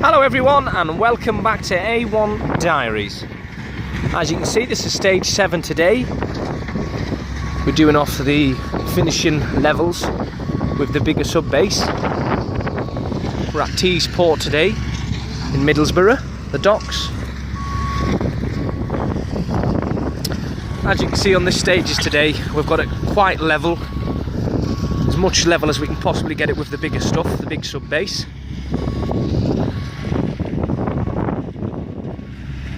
Hello everyone and welcome back to A1 Diaries. As you can see, this is stage 7 today. We're doing off the finishing levels with the bigger sub base. We're at Teesport today in Middlesbrough, the docks. As you can see on this stages today, we've got it quite level, as much level as we can possibly get it with the bigger stuff, the big sub base.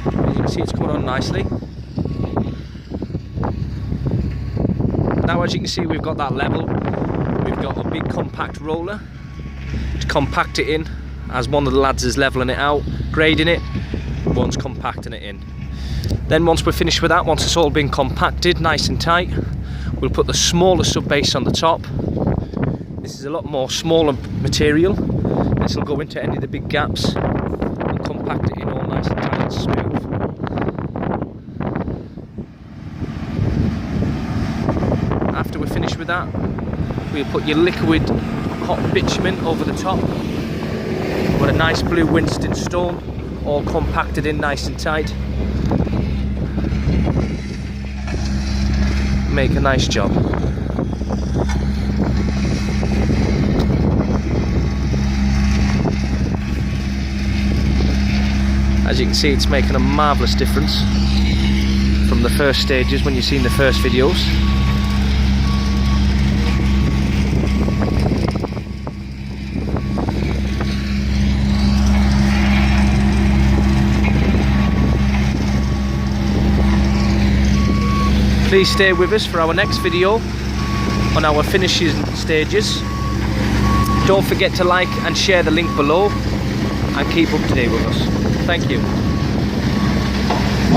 As you can see, it's coming on nicely. Now as you can see, we've got that level. We've got a big compact roller to compact it in, as one of the lads is levelling it out, grading it, one's compacting it in. Then once we're finished with that, once it's all been compacted nice and tight, we'll put the smaller sub base on the top. This is a lot more smaller material. This will go into any of the big gaps and compact it in all nice and tight and smooth. After we're finished with that, we'll put your liquid hot bitumen over the top with a nice blue Winston stone, all compacted in nice and tight. Make a nice job. As you can see, it's making a marvellous difference from the first stages when you've seen the first videos. Please stay with us for our next video on our finishing stages. Don't forget to like and share the link below and keep up to date with us. Thank you.